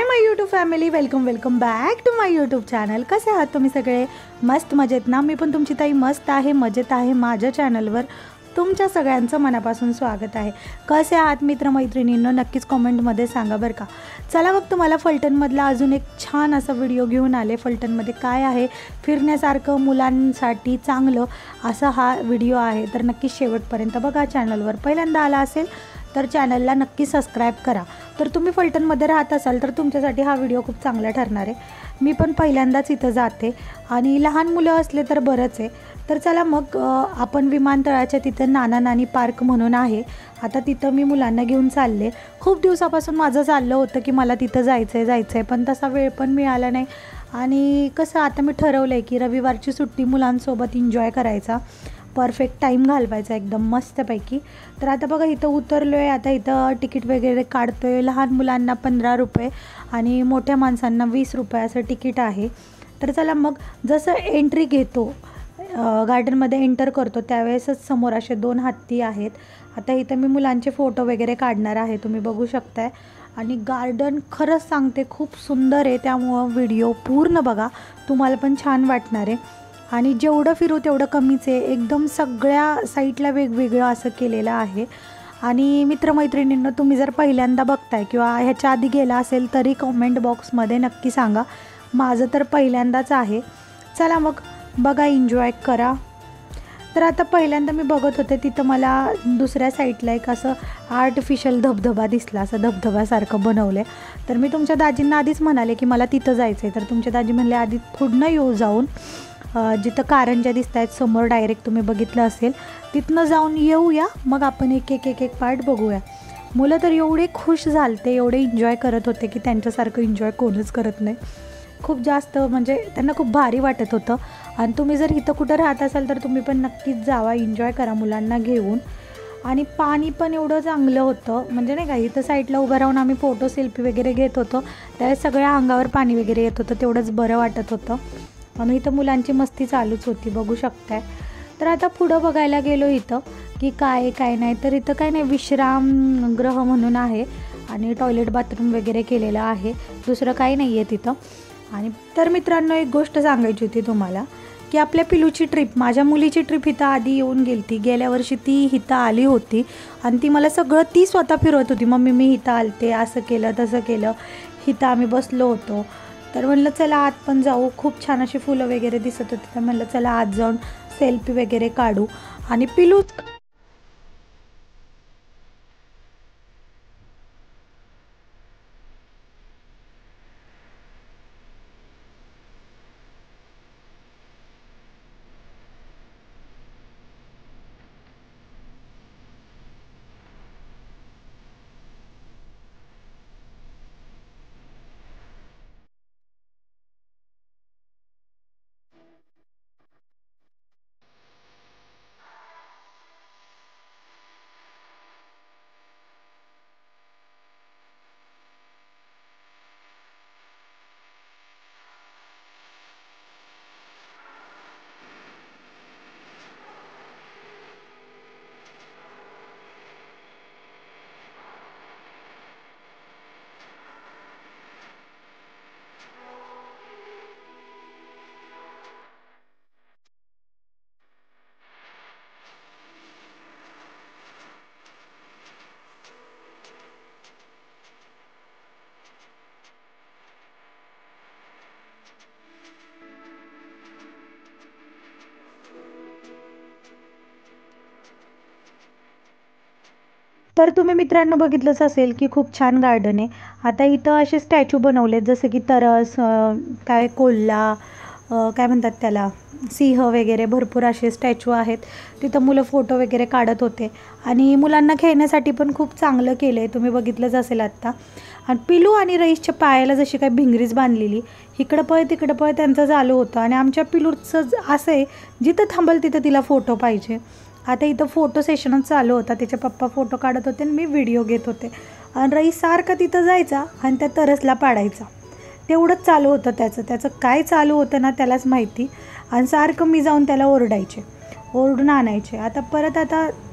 My YouTube family, welcome back to my YouTube channel. कसे आहात तुम्ही सगळे? मस्त मजेत ना? मी पण तुमची ताई मस्त आहे, मजेत आहे। माझ्या चॅनलवर तुमच्या सगळ्यांचं मनापासून स्वागत आहे। कसे आहात मित्रमैत्रिणींनो? नक्कीच कमेंटमध्ये सांगा बरं का। चला मग तुम्हाला फलटणमधला अजून एक छान असा व्हिडिओ घेऊन आले। फलटणमध्ये काय आहे फिरण्यासारखं, मुलांसाठी चांगलं असा हा व्हिडिओ आहे, तर नक्की शेवटपर्यंत बघा। चॅनलवर पहिल्यांदा आला असेल तर चॅनलला नक्की सबस्क्राईब करा। तर तुम्ही फलटणमध्ये राहत असाल तर तुमच्यासाठी हा व्हिडिओ खूप चांगला ठरणार आहे। मी पण पहिल्यांदाच इथं जाते आणि लहान मुलं असले तर बरंच आहे। तर चला मग आपण विमानतळाच्या तिथं नाना नानी पार्क म्हणून आहे, आता तिथं मी मुलांना घेऊन चालले। खूप दिवसापासून माझं चाललं होतं की मला तिथं जायचं आहे, पण तसा वेळ पण मिळाला नाही। आणि कसं आता मी ठरवलं आहे की रविवारची सुट्टी मुलांसोबत एन्जॉय करायचा, परफेक्ट टाईम घालवायचा एकदम मस्तपैकी। तर आता बघा इथं उतरलो आहे, आता इथं तिकीट वगैरे काढतो आहे। लहान मुलांना 15 रुपये आणि मोठ्या माणसांना 20 रुपये असं तिकीट आहे। तर चला मग जसं एंट्री घेतो, गार्डनमध्ये एंटर करतो त्यावेळेसच समोर असे 2 हत्ती आहेत। आता इथं मी मुलांचे फोटो वगैरे काढणार आहे, तुम्ही बघू शकताय। आणि गार्डन खरंच सांगते खूप सुंदर आहे, त्यामुळं व्हिडिओ पूर्ण बघा, तुम्हाला पण छान वाटणार आहे। आणि जेवढं फिरू तेवढं कमीच आहे, एकदम सगळ्या साईडला वेगवेगळं असं केलेलं आहे। आणि मित्रमैत्रिणींना तुम्ही जर पहिल्यांदा बघताय किंवा ह्याच्या आधी गेला असेल तरी कमेंट बॉक्समध्ये नक्की सांगा। माझं तर पहिल्यांदाच आहे। चला मग बघा, एन्जॉय करा। तर आता पहिल्यांदा मी बघत होते तिथं मला दुसऱ्या साईडला एक असं आर्टिफिशियल धबधबा दिसला, असं धबधब्यासारखं बनवलं आहे। तर मी तुमच्या दाजींना आधीच म्हणाले की मला तिथं जायचं आहे, तर तुमच्या दाजी म्हणले आधी पुढनं येऊ जाऊन, जिथं कारंज्या दिसत आहेत समोर डायरेक्ट तुम्ही बघितलं असेल, तिथनं जाऊन येऊया, मग आपण एक एक पार्ट बघूया। मुलं तर एवढे खुश झालते, एवढे एन्जॉय करत होते की त्यांच्यासारखं एन्जॉय कोणच करत नाही। खूप जास्त म्हणजे त्यांना खूप भारी वाटत होतं। आणि तुम्ही जर इथं कुठं राहत असाल तर तुम्ही पण नक्कीच जावा, एन्जॉय करा मुलांना घेऊन। आणि पाणी पण एवढं चांगलं होतं, म्हणजे नाही का, इथं साईडला उभं राहून आम्ही फोटो सेल्फी वगैरे घेत होतो, त्यावेळेस सगळ्या अंगावर पाणी वगैरे येत होतं, तेवढंच बरं वाटत होतं। आणि इथं मुलांची मस्ती चालूच होती, बघू शकताय। तर आता पुढं बघायला गेलो इथं की काय नाही, तर इथं काय नाही, विश्रामगृह म्हणून आहे आणि टॉयलेट बाथरूम वगैरे केलेलं आहे, दुसरं काही नाही आहे तिथं। आणि तर मित्रांनो, एक गोष्ट सांगायची होती तुम्हाला की आपल्या पिलूची ट्रिप, माझ्या मुलीची ट्रिप इथं आधी येऊन गेली ती, गेल्या वर्षी ती इथं आली होती आणि ती मला सगळं ती स्वतः फिरवत होती। मम्मी मी इथं आलते, असं केलं तसं केलं, इथं आम्ही बसलो होतो। तर म्हणलं चला आत पण जाऊ, खूप छान अशी फुलं वगैरे दिसत होती, तर म्हणलं चला आत जाऊन सेल्फी वगैरे काढू। आणि पिलू तर तुम्ही मित्रांनो बघितलंच असेल की खूप छान गार्डन आहे। आता इथं असे स्टॅच्यू बनवलेत, जसं की तरस, काय कोल्हा, काय म्हणतात त्याला, सिंह वगैरे, भरपूर असे स्टॅच्यू आहेत। तिथं मुलं फोटो वगैरे काढत होते आणि मुलांना खेळण्यासाठी पण खूप चांगलं केलं आहे, तुम्ही बघितलंच असेल आत्ता। आणि पिलू आणि रईसच्या पायाला जशी काय भिंगरीच बांधलेली, इकडं पळ तिकडं पळ त्यांचं चालू होतं। आणि आमच्या पिलूचं असं आहे, जिथं थांबल तिथं तिला फोटो पाहिजे। आता इथं फोटो सेशनच चालू होता, त्याचे पप्पा फोटो काढत होते आणि मी व्हिडिओ घेत होते। आणि रईस सारखा तिथं जायचा आणि त्या तरसला पाडायचा, तेवढंच चालू होतं त्याचं काय चालू होतं ना त्यालाच माहिती। आणि सारखं मी जाऊन त्याला ओरडायचे, ओरडून आणायचे. आता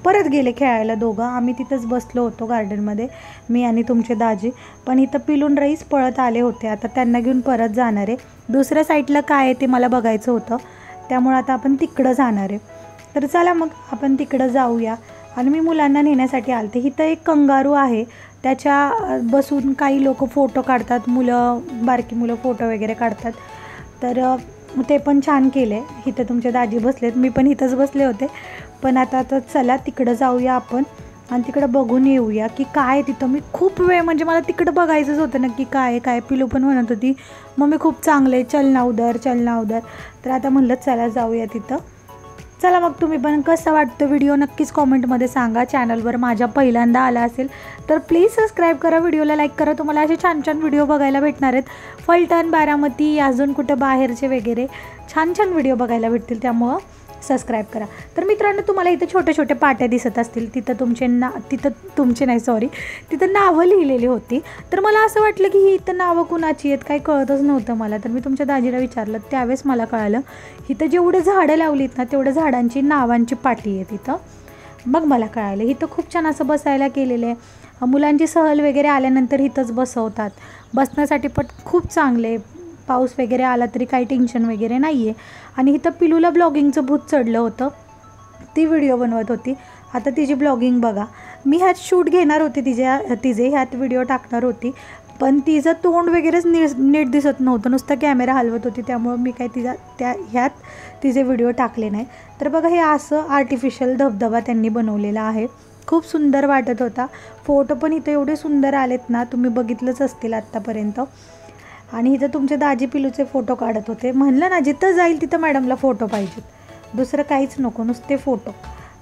परत गेले खेळायला दोघं. आम्ही तिथंच बसलो होतो गार्डनमध्ये, मी आणि तुमचे दाजी. पण इथं पिलून रईस पळत आले होते. आता त्यांना घेऊन परत जाणार आहे. दुसऱ्या साईडला काय आहे ते मला बघायचं होतं, त्यामुळे आता आपण तिकडं जाणार आहे. तर चला मग आपण तिकडं जाऊया. आणि मी मुलांना नेण्यासाठी आलते. इथं एक कंगारू आहे, त्याच्या बसून काही लोक फोटो काढतात, बारकी मुलं फोटो वगैरे काढतात. तर ते पण छान केले. इथं तुमचे दाजी बसलेत, मी पण इथंच बसले होते. पण आता चला तिकडं जाऊया आपण आणि तिकडं बघून येऊया की काय तिथं. मी खूप वेळ म्हणजे मला तिकडं बघायचंच होतं नक्की काय काय. पिलू पण म्हणत होती मम्मी खूप चांगले, चल ना उधर. तर आता म्हणलं चला जाऊया तिथं. चला मग तुम्ही पण कसं वाटतं व्हिडिओ नक्कीच कॉमेंटमध्ये सांगा. चॅनलवर माझ्या पहिल्यांदा आला असेल तर प्लीज सबस्क्राईब करा, व्हिडिओला लाईक करा. तुम्हाला असे छान छान व्हिडिओ बघायला भेटणार आहेत. फलटण, बारामती, अजून कुठं बाहेरचे वगैरे छान छान व्हिडिओ बघायला भेटतील, त्यामुळं सबस्क्राईब करा. तर मित्रांनो, तुम्हाला इथं छोटे छोटे पाट्या दिसत असतील, तिथं तिथं नावं लिहिलेली होती. तर मला असं वाटलं की ही इथं नावं कुणाची आहेत, काही कळतच नव्हतं मला. तर मी तुमच्या दाजीला विचारलं, त्यावेळेस मला कळालं इथं जेवढे झाडं लावलीत ना तेवढ्या झाडांची नावांची पाटी आहे तिथं. मग मला कळालं इथं खूप छान असं बसायला केलेलं आहे. मुलांची सहल वगैरे आल्यानंतर इथंच बसवतात. बसण्यासाठी पण खूप चांगले, पाऊस वगैरे आला तरी काही टेन्शन वगैरे नाही आहे. आणि इथं पिलूला ब्लॉगिंगचं भूत चढलं होतं, ती व्हिडिओ बनवत होती. आता तिची ब्लॉगिंग बघा. मी ह्यात शूट घेणार होते तिचे ह्यात व्हिडिओ टाकणार होती, पण तिचं तोंड वगैरेच नीट दिसत नव्हतं, नुसतं कॅमेरा हलवत होती. त्यामुळं मी काही ह्यात तिचे व्हिडिओ टाकले नाही. तर बघा, हे असं आर्टिफिशियल धबधबा त्यांनी बनवलेला आहे. खूप सुंदर वाटत होता. फोटो पण इथं एवढे सुंदर आलेत ना, तुम्ही बघितलंच असतील आत्तापर्यंत. आणि इथं तुमचे दाजी पिलूचे फोटो काढत होते. म्हणलं ना, जिथं जाईल तिथं मॅडमला फोटो पाहिजेत, दुसरं काहीच नको, नुसते फोटो.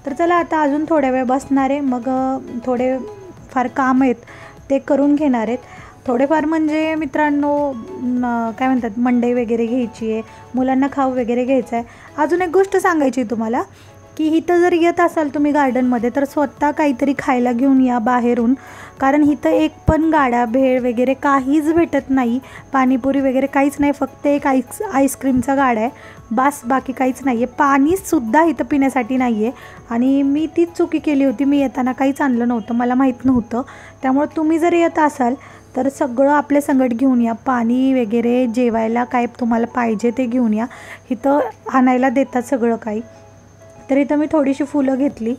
तर चला आता अजून थोड्या वेळ बसणार आहे. मग थोडे फार काम आहेत ते करून घेणार आहेत. थोडेफार म्हणजे मित्रांनो, काय म्हणतात, मंडई वगैरे घ्यायची आहे, मुलांना खाऊ वगैरे घ्यायचं आहे. अजून एक गोष्ट सांगायची तुम्हाला की इथं जर येत असाल तुम्ही गार्डनमध्ये तर स्वतः काहीतरी खायला घेऊन या बाहेरून, कारण इथं एक पण गाडा भेळ वगैरे काहीच भेटत नाही. पाणीपुरी वगैरे काहीच नाही, फक्त एक आईस्क्रीमचा गाडा आहे बस, बाकी काहीच नाही आहे. पाणीसुद्धा इथं पिण्यासाठी नाही आहे. आणि मी तीच चुकी केली होती, मी येताना काहीच आणलं नव्हतं, मला माहीत नव्हतं. त्यामुळे तुम्ही जर येत असाल तर सगळं आपले संगट घेऊन या, पाणी वगैरे, जेवायला काय तुम्हाला पाहिजे ते घेऊन या. इथं आणायला देतात सगळं काही. तर इथं मी थोडीशी फुलं घेतली,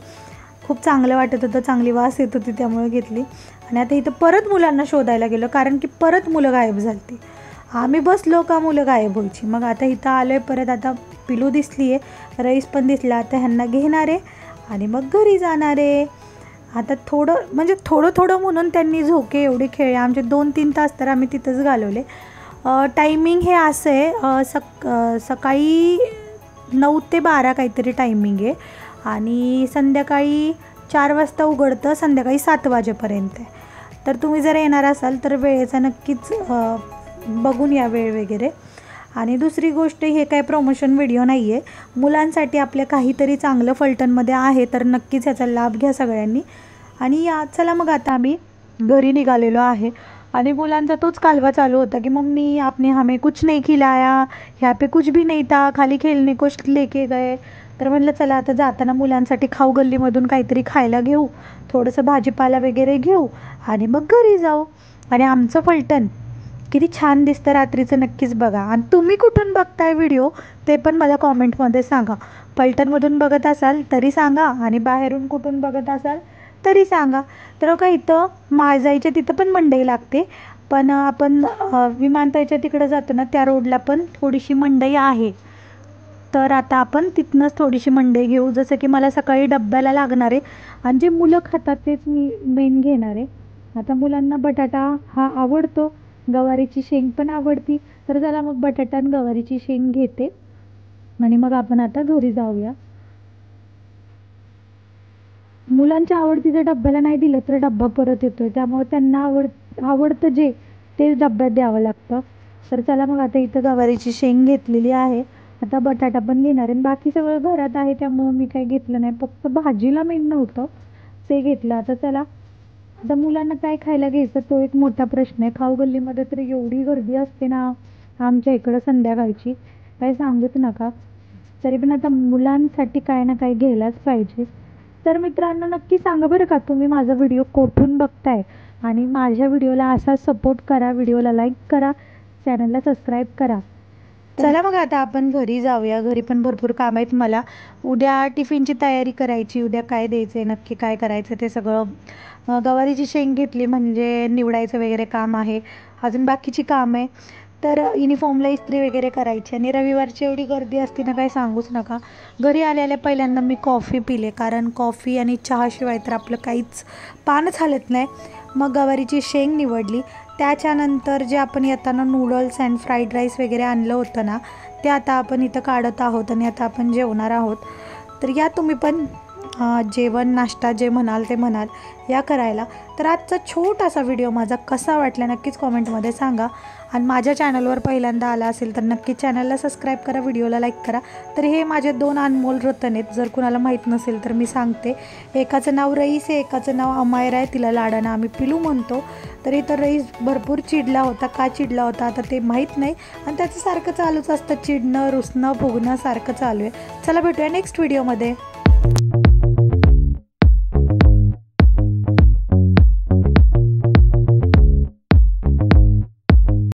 खूप चांगलं वाटत होतं, चांगली वास येत होती त्यामुळे घेतली. आणि आता इथं परत मुलांना शोधायला गेलो, कारण की परत मुलं गायब झाली. आम्ही बसलो का मुलं गायब व्हायची. मग आता इथं आलो आहे परत. आता पिलू दिसली आहे, रईस पण दिसला. आता ह्यांना घेणार आहे आणि मग घरी जाणार आहे. आता थोडं थोडं म्हणून त्यांनी झोके एवढे खेळले. आमचे 2-3 तास तर आम्ही तिथंच घालवले. टायमिंग हे असं आहे, सकाळी 9 ते 12 काहीतरी टायमिंग आहे. आणि संध्याकाळी 4 वाजता उघडतं, संध्याकाळी 7 वाजेपर्यंत आहे. तर तुम्ही जर येणार असाल तर वेळेचा नक्कीच बघून या, वेळ वगैरे. आणि दुसरी गोष्ट, हे काय प्रमोशन व्हिडिओ नाही आहे, मुलांसाठी आपल्या काहीतरी चांगलं फलटणमध्ये आहे, तर नक्कीच ह्याचा लाभ घ्या सगळ्यांनी. आणि चला मग आता आम्ही घरी निघालेलो आहे. आणि मुलांचा तोच कालवा चालू होता की मम्मी आपने हमें कुछ नहीं खिलाया, यहाँ पे कुछ भी नहीं था, खाली खेलने को लेके गए. तर म्हटलं चला आता जाताना मुलांसाठी खाऊ गल्लीमधून काहीतरी खायला घेऊ, थोडंसं भाजीपाला वगैरे घेऊ आणि मग घरी जाऊ. आणि आमचं फलटण किती छान दिसतं रात्रीचं, नक्कीच बघा. आणि तुम्ही कुठून बघताय व्हिडिओ ते पण मला कॉमेंटमध्ये सांगा. फलटणमधून बघत असाल तरी सांगा, आणि बाहेरून कुठून बघत असाल तरी सांगा. तर का इथं माळजाईच्या तिथं पण मंडई लागते, पण आपण विमानतळच्या तिकडं जातो ना त्या रोडला पण थोडीशी मंडई आहे. तर आता आपण तिथनंच थोडीशी मंडई घेऊ, जसं की मला सकाळी डब्याला लागणार आहे. आणि जे मुलं खातात तेच मी मेन घेणार आहे. आता मुलांना बटाटा हा आवडतो, गवारीची शेंग पण आवडती. तर चला मग बटाटा आणि गवारीची शेंग घेते आणि मग आपण आता घरी जाऊया. मुलांच्या आवडतीचं डब्याला नाही दिलं तर डब्बा परत येतोय, त्यामुळे त्यांना आवडतं जे ते डब्यात द्यावं लागतं. तर चला मग आता इथं गवारीची शेंग घेतलेली आहे, आता बटाटा पण घेणार आहे. बाकी सगळं घरात आहे त्यामुळं मी काही घेतलं नाही, फक्त भाजीला मेन नव्हतं ते घेतलं. आता चला, आता मुलांना काय खायला घ्यायचं तो एक मोठा प्रश्न आहे. खाऊ गल्लीमध्ये तर एवढी गर्दी असते ना आमच्या इकडं संध्याकाळची, काय सांगूच नका. तरी पण आता मुलांसाठी काय ना काही घ्यायलाच पाहिजे. तर मित्रांनो, नक्की सांगा बरं का तुम्ही माझा व्हिडिओ कुठून बघताय आणि माझ्या व्हिडिओला असा सपोर्ट करा, व्हिडिओला लाईक करा, चॅनलला सबस्क्राईब करा. चला मग आता आपण घरी जाऊया. घरी पण भरपूर काम आहेत मला. उद्या टिफिनची तयारी करायची. उद्या काय द्यायचं आहे, नक्की काय करायचं ते सगळं. गवारीची शेंग घेतली म्हणजे निवडायचं वगैरे काम आहे. अजून बाकीची काम आहे. तर युनिफॉर्मला इस्त्री वगैरे करायची. आणि रविवारची एवढी गर्दी असते ना, काय सांगूच नका. घरी आल्या पहिल्यांदा मी कॉफी पिले, कारण कॉफी आणि चहाशिवाय तर आपलं काहीच पानच हालत नाही. मग गवारीची शेंग निवडली. त्याच्यानंतर जे आपण येताना नूडल्स अँड फ्राईड राईस वगैरे आणलं होतं ना, ते आता आपण इथं काढत आहोत आणि आता आपण जेवणार आहोत. तर या तुम्ही पण जेवण नाश्ता जे म्हणाल ते म्हणाल या करायला. तर आजचा छोटासा व्हिडिओ माझा कसा वाटला नक्कीच कॉमेंटमध्ये सांगा. आणि माझ्या चॅनलवर पहिल्यांदा आला असेल तर नक्की चॅनलला सबस्क्राईब करा, व्हिडिओला लाईक करा. तर हे माझे 2 अनमोल रतन आहेत. जर कुणाला माहीत नसेल तर मी सांगते. एकाचं नाव रईस आहे, एकाचं नाव अमायरा आहे. तिला लाडानं आम्ही पिलू म्हणतो. तर इथं रईस भरपूर चिडला होता. का चिडला होता आता ते माहीत नाही. आणि त्याचं सारखं चालूच असतं, चिडणं, रुसणं, फुगणं सारखं चालू आहे. चला भेटूया नेक्स्ट व्हिडिओमध्ये.